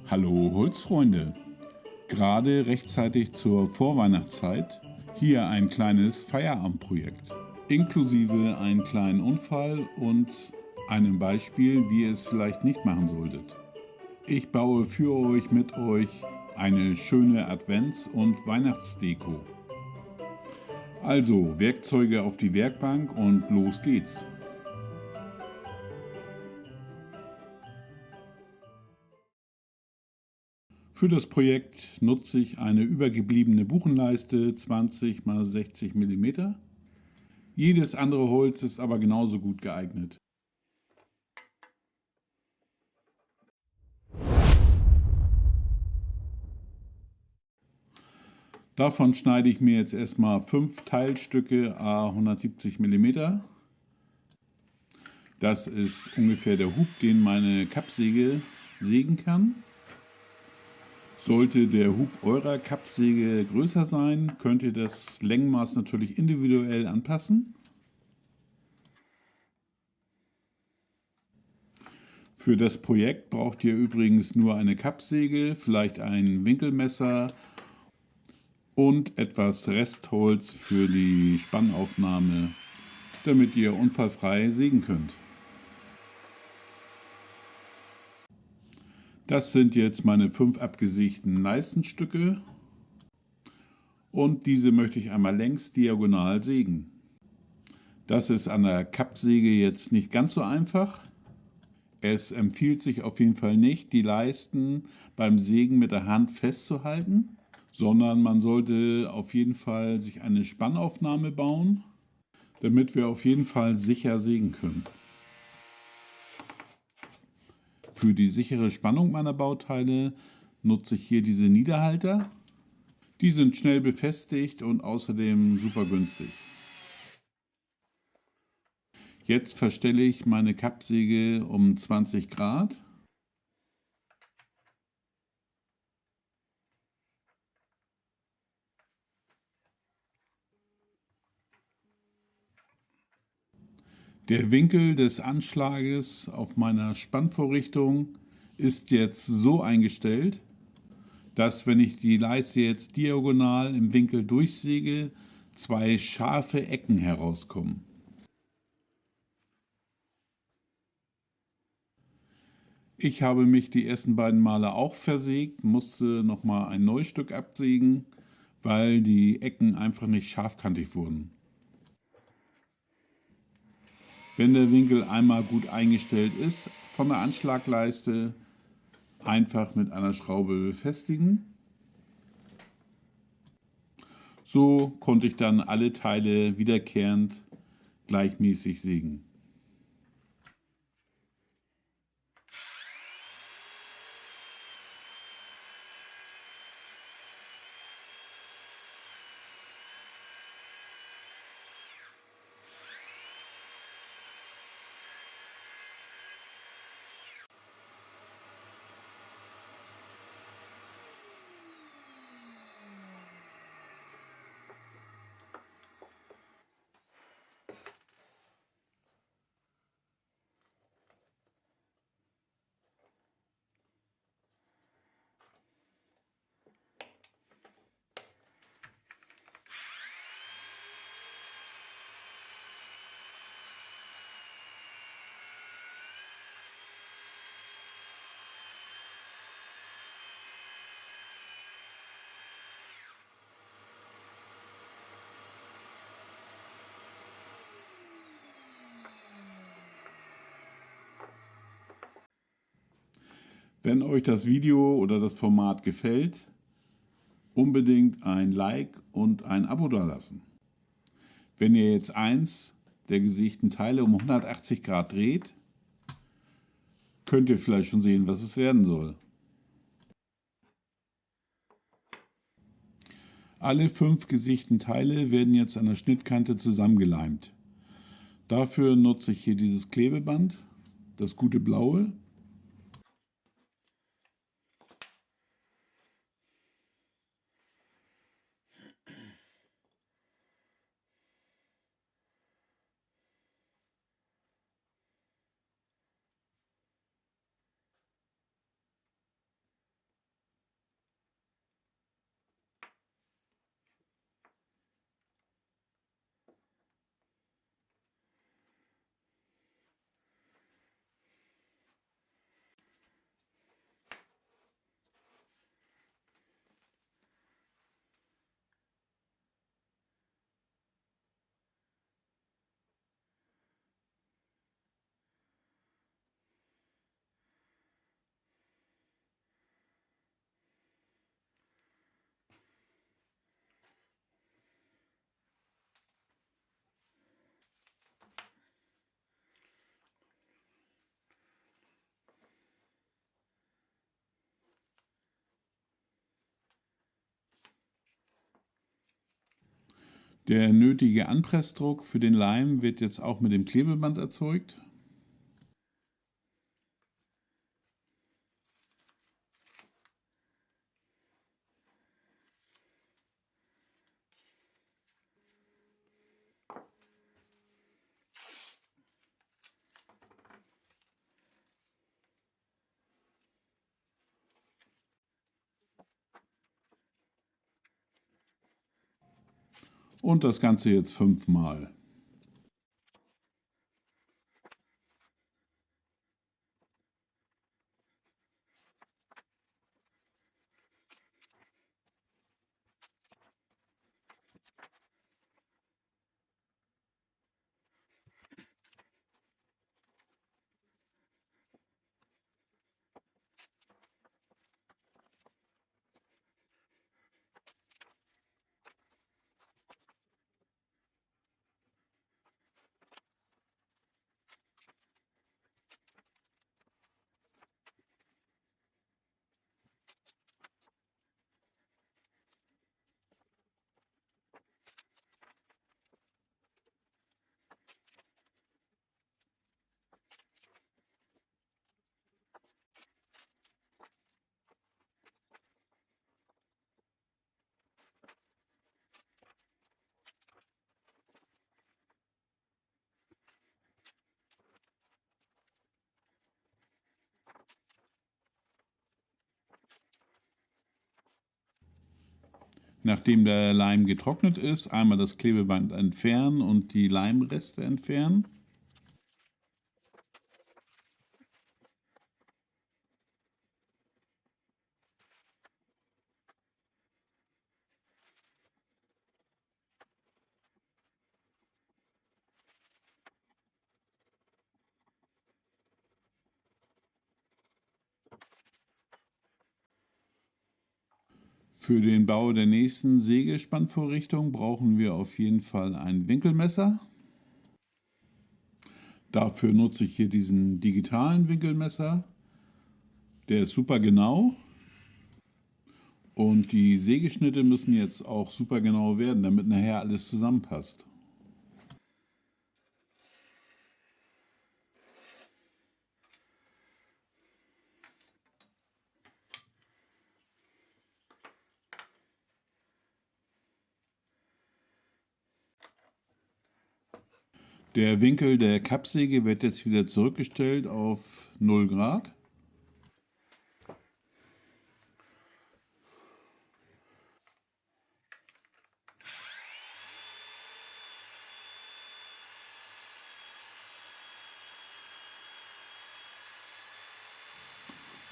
Hallo Holzfreunde! Gerade rechtzeitig zur Vorweihnachtszeit hier ein kleines Feierabendprojekt, inklusive einen kleinen Unfall und einem Beispiel, wie ihr es vielleicht nicht machen solltet. Ich baue für euch mit euch eine schöne Advents- und Weihnachtsdeko. Also Werkzeuge auf die Werkbank und los geht's! Für das Projekt nutze ich eine übergebliebene Buchenleiste 20 x 60 mm. Jedes andere Holz ist aber genauso gut geeignet. Davon schneide ich mir jetzt erstmal 5 Teilstücke à 170 mm. Das ist ungefähr der Hub, den meine Kappsäge sägen kann. Sollte der Hub eurer Kappsäge größer sein, könnt ihr das Längenmaß natürlich individuell anpassen. Für das Projekt braucht ihr übrigens nur eine Kappsäge, vielleicht ein Winkelmesser und etwas Restholz für die Spannaufnahme, damit ihr unfallfrei sägen könnt. Das sind jetzt meine 5 abgesägten Leistenstücke und diese möchte ich einmal längs diagonal sägen. Das ist an der Kappsäge jetzt nicht ganz so einfach. Es empfiehlt sich auf jeden Fall nicht, die Leisten beim Sägen mit der Hand festzuhalten, sondern man sollte auf jeden Fall sich eine Spannaufnahme bauen, damit wir auf jeden Fall sicher sägen können. Für die sichere Spannung meiner Bauteile nutze ich hier diese Niederhalter. Die sind schnell befestigt und außerdem super günstig. Jetzt verstelle ich meine Kappsäge um 20 Grad. Der Winkel des Anschlages auf meiner Spannvorrichtung ist jetzt so eingestellt, dass, wenn ich die Leiste jetzt diagonal im Winkel durchsäge, 2 scharfe Ecken herauskommen. Ich habe mich die ersten beiden Male auch versägt, musste nochmal ein neues Stück absägen, weil die Ecken einfach nicht scharfkantig wurden. Wenn der Winkel einmal gut eingestellt ist von der Anschlagleiste, einfach mit einer Schraube befestigen. So konnte ich dann alle Teile wiederkehrend gleichmäßig sägen. Wenn euch das Video oder das Format gefällt, unbedingt ein Like und ein Abo dalassen. Wenn ihr jetzt eins der gesägten Teile um 180 Grad dreht, könnt ihr vielleicht schon sehen, was es werden soll. Alle 5 gesägten Teile werden jetzt an der Schnittkante zusammengeleimt. Dafür nutze ich hier dieses Klebeband, das gute blaue. Der nötige Anpressdruck für den Leim wird jetzt auch mit dem Klebeband erzeugt. Und das Ganze jetzt 5-mal. Nachdem der Leim getrocknet ist, einmal das Klebeband entfernen und die Leimreste entfernen. Für den Bau der nächsten Sägespannvorrichtung brauchen wir auf jeden Fall ein Winkelmesser. Dafür nutze ich hier diesen digitalen Winkelmesser. Der ist super genau. Und die Sägeschnitte müssen jetzt auch super genau werden, damit nachher alles zusammenpasst. Der Winkel der Kappsäge wird jetzt wieder zurückgestellt auf 0 Grad.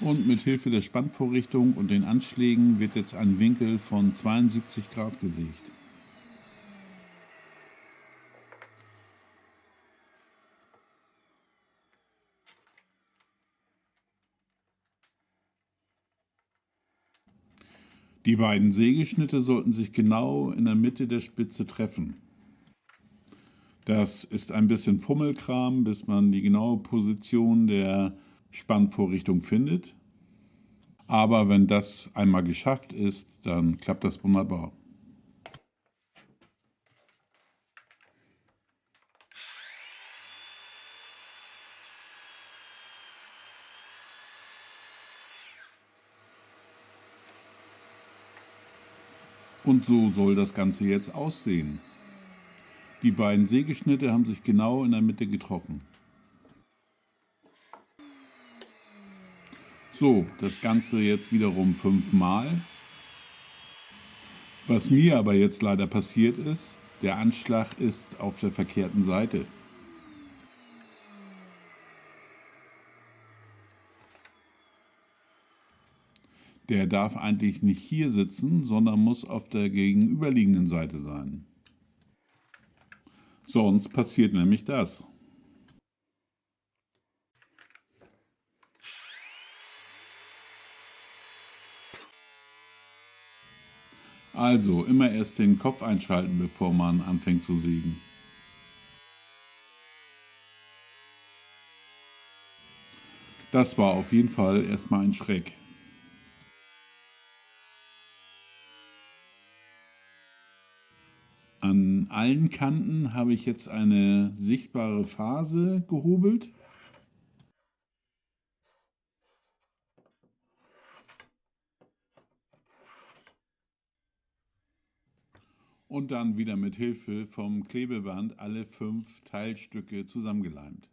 Und mit Hilfe der Spannvorrichtung und den Anschlägen wird jetzt ein Winkel von 72 Grad gesägt. Die beiden Sägeschnitte sollten sich genau in der Mitte der Spitze treffen. Das ist ein bisschen Fummelkram, bis man die genaue Position der Spannvorrichtung findet. Aber wenn das einmal geschafft ist, dann klappt das wunderbar. Und so soll das Ganze jetzt aussehen. Die beiden Sägeschnitte haben sich genau in der Mitte getroffen. So, das Ganze jetzt wiederum 5-mal. Was mir aber jetzt leider passiert ist, der Anschlag ist auf der verkehrten Seite. Der darf eigentlich nicht hier sitzen, sondern muss auf der gegenüberliegenden Seite sein. Sonst passiert nämlich das. Also immer erst den Kopf einschalten, bevor man anfängt zu sägen. Das war auf jeden Fall erstmal ein Schreck. An allen Kanten habe ich jetzt eine sichtbare Phase gehobelt. Und dann wieder mit Hilfe vom Klebeband alle 5 Teilstücke zusammengeleimt.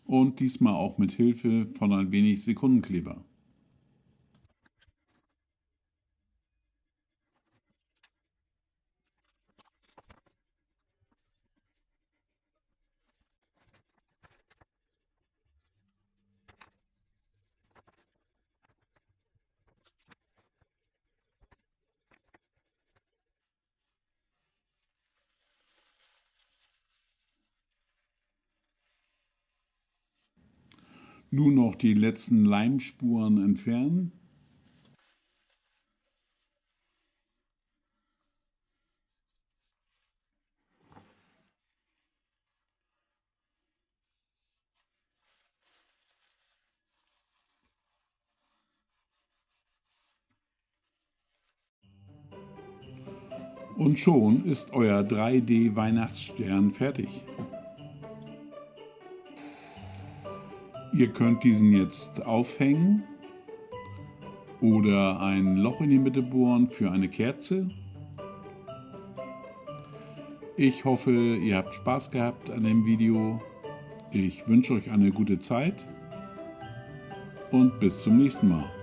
Und diesmal auch mit Hilfe von ein wenig Sekundenkleber. Nun noch die letzten Leimspuren entfernen. Und schon ist euer 3D-Weihnachtsstern fertig. Ihr könnt diesen jetzt aufhängen oder ein Loch in die Mitte bohren für eine Kerze. Ich hoffe, ihr habt Spaß gehabt an dem Video. Ich wünsche euch eine gute Zeit und bis zum nächsten Mal.